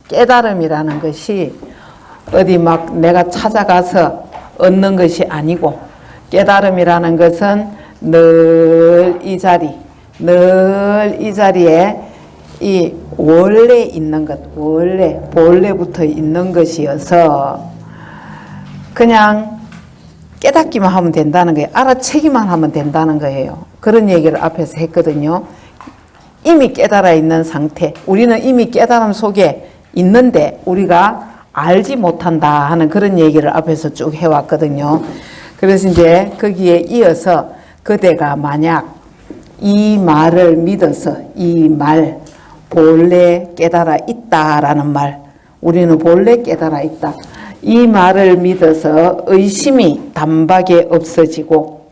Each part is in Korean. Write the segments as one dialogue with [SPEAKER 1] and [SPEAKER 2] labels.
[SPEAKER 1] 깨달음이라는 것이 어디 막 내가 찾아가서 얻는 것이 아니고, 깨달음이라는 것은 늘 이 자리에 이 원래 있는 것, 본래부터 있는 것이어서 그냥 깨닫기만 하면 된다는 거예요. 알아채기만 하면 된다는 거예요. 그런 얘기를 앞에서 했거든요. 이미 깨달아 있는 상태, 우리는 이미 깨달음 속에 있는데 우리가 알지 못한다 하는 그런 얘기를 앞에서 쭉 해왔거든요. 그래서 이제 거기에 이어서 그대가 만약 이 말을 믿어서 이 말, 본래 깨달아 있다라는 말, 우리는 본래 깨달아 있다. 이 말을 믿어서 의심이 단박에 없어지고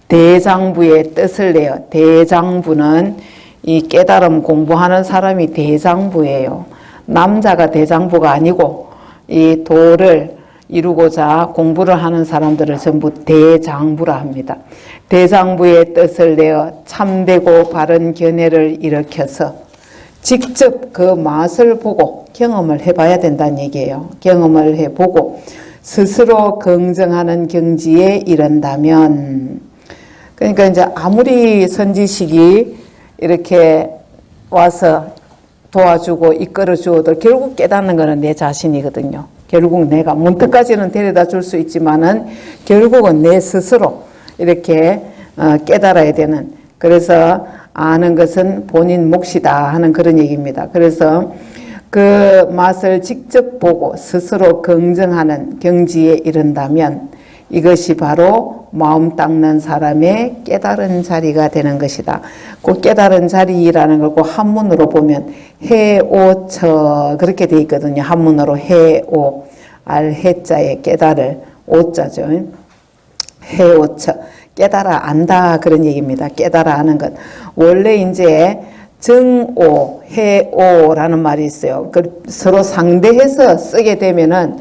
[SPEAKER 1] 대장부의 뜻을 내어, 대장부는 이 깨달음 공부하는 사람이 대장부예요. 남자가 대장부가 아니고 이 도를 이루고자 공부를 하는 사람들을 전부 대장부라 합니다. 대장부의 뜻을 내어 참되고 바른 견해를 일으켜서 직접 그 맛을 보고 경험을 해봐야 된다는 얘기예요. 경험을 해보고 스스로 긍정하는 경지에 이른다면, 그러니까 이제 아무리 선지식이 이렇게 와서 도와주고 이끌어 주어도 결국 깨닫는 거는 내 자신이거든요. 결국 내가 문턱까지는 데려다 줄 수 있지만은 결국은 내 스스로 이렇게 깨달아야 되는, 그래서 아는 것은 본인 몫이다 하는 그런 얘기입니다. 그래서 그 맛을 직접 보고 스스로 긍정하는 경지에 이른다면 이것이 바로 마음 닦는 사람의 깨달은 자리가 되는 것이다. 그 깨달은 자리라는 걸 그 한문으로 보면 해오처 그렇게 돼 있거든요. 한문으로 해오, 알해자에 깨달을 오자죠. 해오처, 깨달아 안다 그런 얘기입니다. 깨달아 아는 것. 원래 이제 정오, 해오라는 말이 있어요. 그 서로 상대해서 쓰게 되면은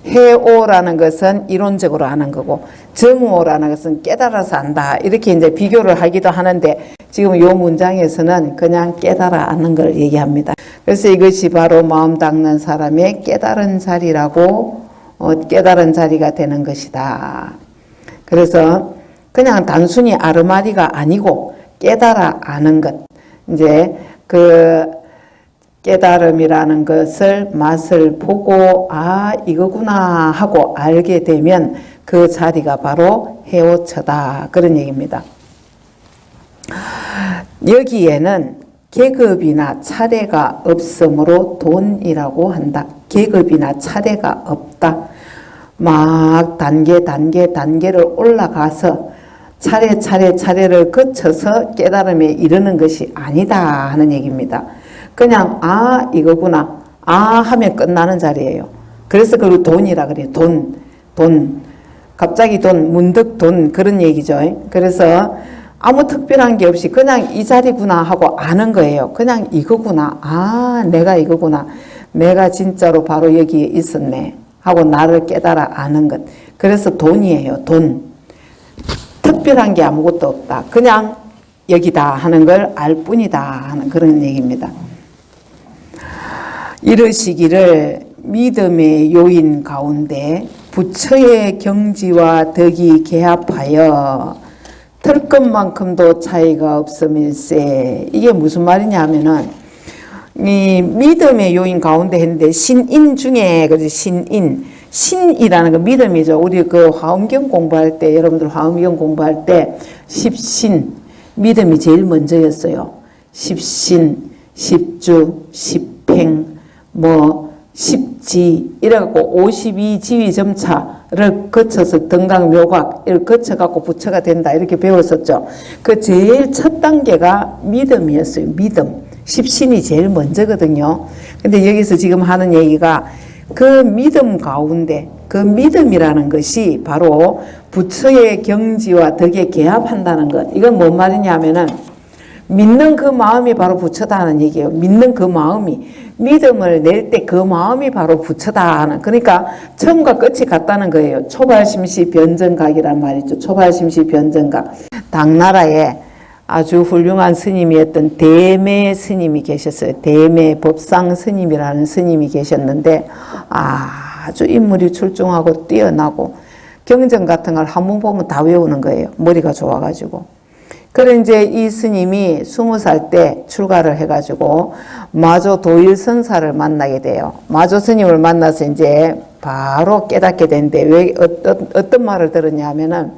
[SPEAKER 1] 해오라는 것은 이론적으로 아는 거고 정오라는 것은 깨달아서 안다. 이렇게 이제 비교를 하기도 하는데 지금 이 문장에서는 그냥 깨달아 아는 걸 얘기합니다. 그래서 이것이 바로 마음 닦는 사람의 깨달은 자리라고, 깨달은 자리가 되는 것이다. 그래서 그냥 단순히 아르마리가 아니고 깨달아 아는 것. 이제 그 깨달음이라는 것을 맛을 보고 아 이거구나 하고 알게 되면 그 자리가 바로 해오처다 그런 얘기입니다. 여기에는 계급이나 차례가 없으므로 돈이라고 한다. 계급이나 차례가 없다. 막 단계를 올라가서 차례를 거쳐서 깨달음에 이르는 것이 아니다 하는 얘기입니다. 그냥 아 이거구나 아 하면 끝나는 자리예요. 그래서 그걸 돈이라 그래요. 돈 갑자기 돈 문득 돈 그런 얘기죠. 그래서 아무 특별한 게 없이 그냥 이 자리구나 하고 아는 거예요. 그냥 이거구나 아 내가 이거구나 내가 진짜로 바로 여기에 있었네 하고 나를 깨달아 아는 것. 그래서 돈이에요. 돈. 특별한 게 아무것도 없다. 그냥 여기다 하는 걸 알 뿐이다 하는 그런 얘기입니다. 이르시기를 믿음의 요인 가운데 부처의 경지와 덕이 개합하여 털 것만큼도 차이가 없음일세. 이게 무슨 말이냐 하면은 이 믿음의 요인 가운데 했는데 신인 중에 그래서 신이라는 거 믿음이죠. 우리 그 화엄경 공부할 때 여러분들 화엄경 공부할 때 십신 믿음이 제일 먼저였어요. 십신, 십주, 십행 뭐 십지 이래갖고 52지위점차를 거쳐서 등강묘각을 거쳐갖고 부처가 된다 이렇게 배웠었죠. 그 제일 첫 단계가 믿음이었어요. 믿음. 십신이 제일 먼저거든요. 근데 여기서 지금 하는 얘기가 그 믿음 가운데 그 믿음이라는 것이 바로 부처의 경지와 덕에 개합한다는 것. 이건 뭔 말이냐 하면은 믿는 그 마음이 바로 부처다 하는 얘기예요. 믿는 그 마음이 믿음을 낼 때 그 마음이 바로 부처다 하는. 그러니까 처음과 끝이 같다는 거예요. 초발심시 변정각이란 말이죠. 초발심시 변정각. 당나라에 아주 훌륭한 스님이었던 대매 스님이 계셨어요. 대매 법상 스님이라는 스님이 계셨는데 아주 인물이 출중하고 뛰어나고 경전 같은 걸 한 번 보면 다 외우는 거예요. 머리가 좋아가지고. 그래 이제 이 스님이 20살 때 출가를 해가지고 마조 도일선사를 만나게 돼요. 마조 스님을 만나서 이제 바로 깨닫게 되는데 왜 어떤 말을 들었냐 하면은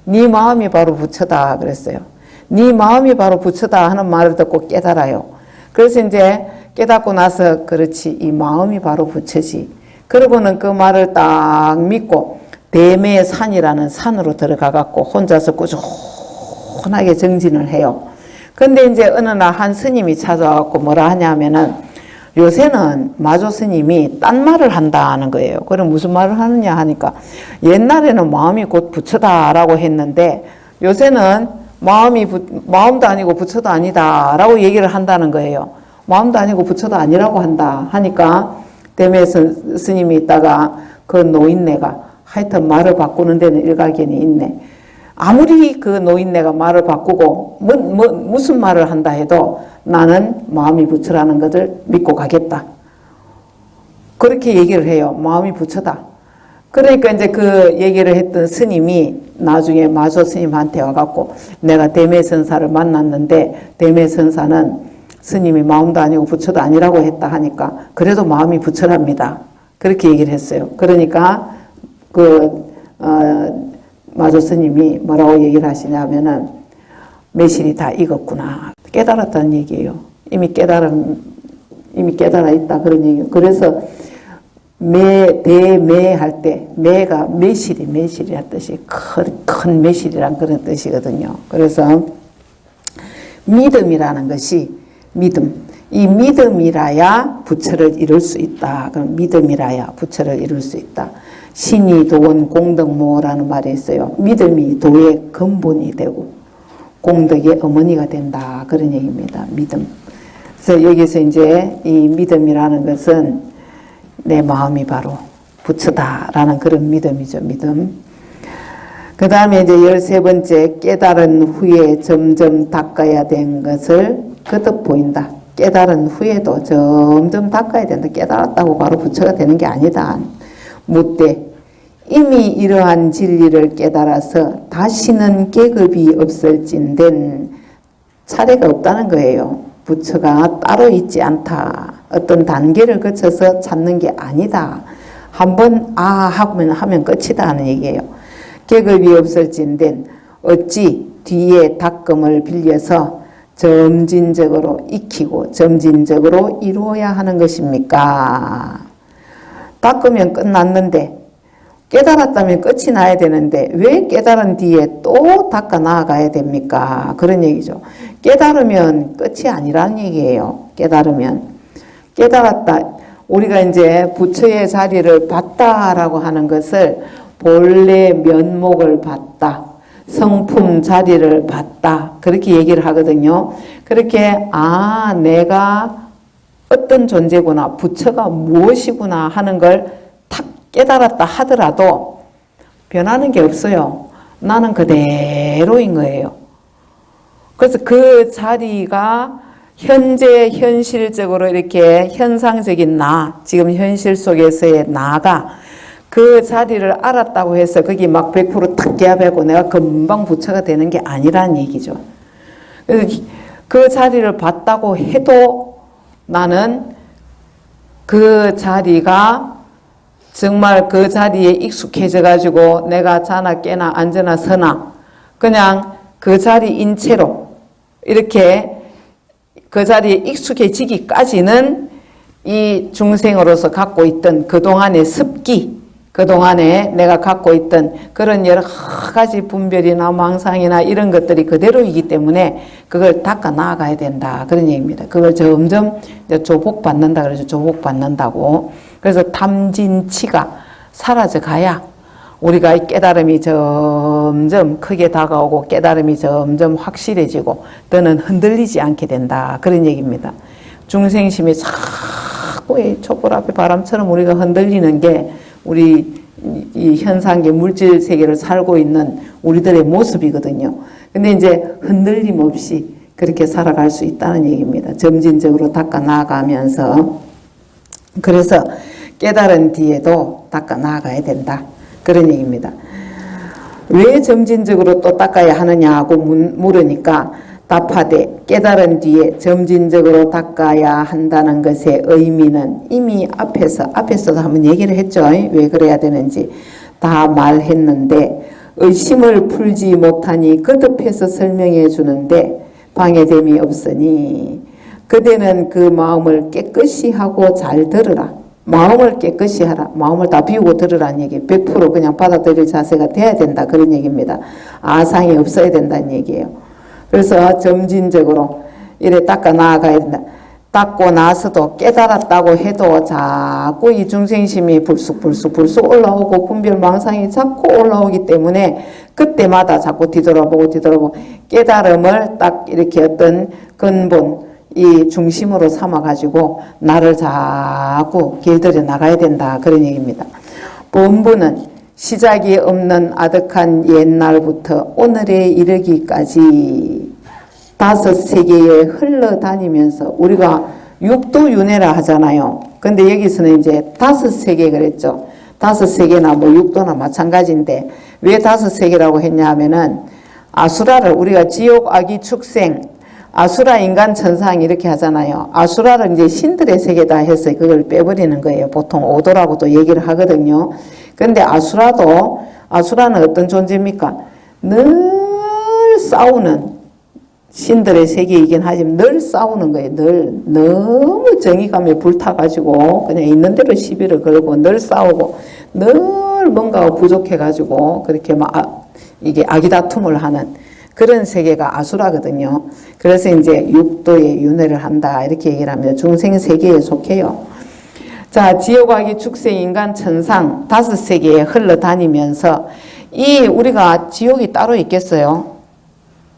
[SPEAKER 1] 네 마음이 바로 부처다 그랬어요. 네 마음이 바로 부처다 하는 말을 듣고 깨달아요. 그래서 이제 깨닫고 나서 그렇지 이 마음이 바로 부처지. 그러고는 그 말을 딱 믿고 대매의 산이라는 산으로 들어가 갖고 혼자서 꾸준하게 정진을 해요. 근데 이제 어느 날 한 스님이 찾아와갖고 뭐라 하냐면은 요새는 마조 스님이 딴 말을 한다는 거예요. 그럼 무슨 말을 하느냐 하니까 옛날에는 마음이 곧 부처다라고 했는데 요새는 마음도 아니고 부처도 아니다 라고 얘기를 한다는 거예요. 마음도 아니고 부처도 아니라고 한다 하니까 대매 스님이 있다가 그 노인네가 하여튼 말을 바꾸는 데는 일가견이 있네. 아무리 그 노인네가 말을 바꾸고 무슨 말을 한다 해도 나는 마음이 부처라는 것을 믿고 가겠다. 그렇게 얘기를 해요. 마음이 부처다. 그러니까 이제 그 얘기를 했던 스님이 나중에 마조 스님한테 와갖고 내가 대매선사를 만났는데 대매선사는 스님이 마음도 아니고 부처도 아니라고 했다 하니까 그래도 마음이 부처랍니다. 그렇게 얘기를 했어요. 그러니까 마조 스님이 뭐라고 얘기를 하시냐면은 매실이 다 익었구나. 깨달았다는 얘기예요. 이미 깨달아 있다 그런 얘기예요. 그래서 대매할 때 매가 매실이란 뜻이 큰 매실이란 그런 뜻이거든요. 그래서 믿음이라는 것이 이 믿음이라야 부처를 이룰 수 있다. 그럼 믿음이라야 부처를 이룰 수 있다. 신이 도원 공덕모라는 말이 있어요. 믿음이 도의 근본이 되고 공덕의 어머니가 된다. 그런 얘기입니다. 믿음. 그래서 여기서 이제 이 믿음이라는 것은 내 마음이 바로 부처다라는 그런 믿음이죠. 믿음. 그 다음에 이제 13번째 깨달은 후에 점점 닦아야 된 것을 거듭 보인다. 깨달은 후에도 점점 닦아야 된다. 깨달았다고 바로 부처가 되는 게 아니다. 묻되 이미 이러한 진리를 깨달아서 다시는 계급이 없을진된 차례가 없다는 거예요. 부처가 따로 있지 않다. 어떤 단계를 거쳐서 찾는 게 아니다. 한번 하면 끝이다 하는 얘기예요. 계급이 없을진된 어찌 뒤에 닦음을 빌려서 점진적으로 익히고 점진적으로 이루어야 하는 것입니까? 닦으면 끝났는데 깨달았다면 끝이 나야 되는데 왜 깨달은 뒤에 또 닦아 나아가야 됩니까? 그런 얘기죠. 깨달으면 끝이 아니라는 얘기예요. 깨달았다. 우리가 이제 부처의 자리를 봤다라고 하는 것을 본래 면목을 봤다. 성품 자리를 봤다. 그렇게 얘기를 하거든요. 그렇게 내가 어떤 존재구나. 부처가 무엇이구나 하는 걸 탁 깨달았다 하더라도 변하는 게 없어요. 나는 그대로인 거예요. 그래서 그 자리가 현재 현실적으로 이렇게 현상적인 지금 현실 속에서의 나가 그 자리를 알았다고 해서 거기 막 100% 개합하고 내가 금방 부처가 되는 게 아니라는 얘기죠. 그래서 그 자리를 봤다고 해도 나는 그 자리가 정말 그 자리에 익숙해져 가지고 내가 자나 깨나 앉으나 서나 그냥 그 자리인 채로 이렇게 그 자리에 익숙해지기까지는 이 중생으로서 갖고 있던 그동안의 습기, 그동안에 내가 갖고 있던 그런 여러 가지 분별이나 망상이나 이런 것들이 그대로이기 때문에 그걸 닦아 나아가야 된다. 그런 얘기입니다. 그걸 점점 이제 조복받는다 그러죠. 조복받는다고. 그래서 탐진치가 사라져 가야 우리가 깨달음이 점점 크게 다가오고 깨달음이 점점 확실해지고 더는 흔들리지 않게 된다. 그런 얘기입니다. 중생심이 자꾸 촛불 앞에 바람처럼 우리가 흔들리는 게 우리 이 현상계 물질 세계를 살고 있는 우리들의 모습이거든요. 근데 이제 흔들림 없이 그렇게 살아갈 수 있다는 얘기입니다. 점진적으로 닦아 나가면서. 그래서 깨달은 뒤에도 닦아 나가야 된다. 그런 얘기입니다. 왜 점진적으로 또 닦아야 하느냐고 물으니까 답하되 깨달은 뒤에 점진적으로 닦아야 한다는 것의 의미는 이미 앞에서도 한번 얘기를 했죠. 왜 그래야 되는지 다 말했는데 의심을 풀지 못하니 거듭해서 설명해 주는데 방해됨이 없으니 그대는 그 마음을 깨끗이 하고 잘 들으라. 마음을 깨끗이 하라. 마음을 다 비우고 들으라는 얘기. 100% 그냥 받아들일 자세가 돼야 된다. 그런 얘기입니다. 아상이 없어야 된다는 얘기예요. 그래서 점진적으로 이래 닦아 나아가야 된다. 닦고 나서도 깨달았다고 해도 자꾸 이 중생심이 불쑥 올라오고 분별망상이 자꾸 올라오기 때문에 그때마다 자꾸 뒤돌아보고 깨달음을 딱 이렇게 어떤 근본 이 중심으로 삼아가지고 나를 자꾸 길들여 나가야 된다. 그런 얘기입니다. 본부는 시작이 없는 아득한 옛날부터 오늘에 이르기까지 5세계에 흘러다니면서 우리가 육도윤회라 하잖아요. 근데 여기서는 이제 5세계 그랬죠. 5세계나 뭐 육도나 마찬가지인데 왜 5세계라고 했냐 하면은 아수라를 우리가 지옥, 악이, 축생, 아수라, 인간, 천상 이렇게 하잖아요. 아수라를 이제 신들의 세계다 해서 그걸 빼버리는 거예요. 보통 오도라고도 얘기를 하거든요. 근데 아수라는 어떤 존재입니까? 늘 싸우는 신들의 세계이긴 하지만 늘 싸우는 거예요. 늘 너무 정의감에 불타가지고 그냥 있는 대로 시비를 걸고 늘 싸우고 늘 뭔가가 부족해가지고 그렇게 막 이게 아기다툼을 하는 그런 세계가 아수라거든요. 그래서 이제 육도에 윤회를 한다 이렇게 얘기를 합니다. 중생 세계에 속해요. 자, 지옥, 악이, 축생, 인간, 천상 5세계에 흘러다니면서 이 우리가 지옥이 따로 있겠어요?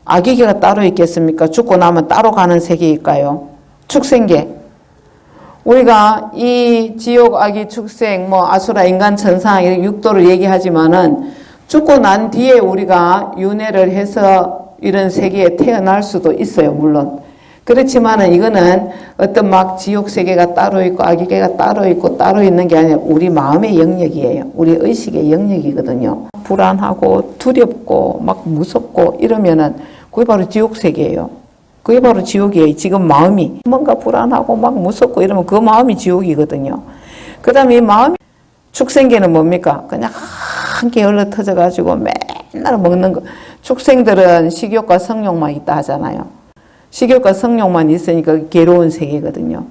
[SPEAKER 1] 악이계가 따로 있겠습니까? 죽고 나면 따로 가는 세계일까요? 축생계. 우리가 이 지옥, 악이, 축생, 뭐 아수라, 인간, 천상 이런 육도를 얘기하지만은 죽고 난 뒤에 우리가 윤회를 해서 이런 세계에 태어날 수도 있어요, 물론. 그렇지만은 이거는 어떤 막 지옥 세계가 따로 있고 악의계가 따로 있고 따로 있는 게 아니라 우리 마음의 영역이에요. 우리 의식의 영역이거든요. 불안하고 두렵고 막 무섭고 이러면은 그게 바로 지옥 세계예요. 그게 바로 지옥이에요. 지금 마음이 뭔가 불안하고 막 무섭고 이러면 그 마음이 지옥이거든요. 그 다음에 이 마음이 축생계는 뭡니까? 그냥 한개 얼러 터져가지고 맨날 먹는 거. 축생들은 식욕과 성욕만 있다 하잖아요. 식욕과 성욕만 있으니까 괴로운 세계거든요.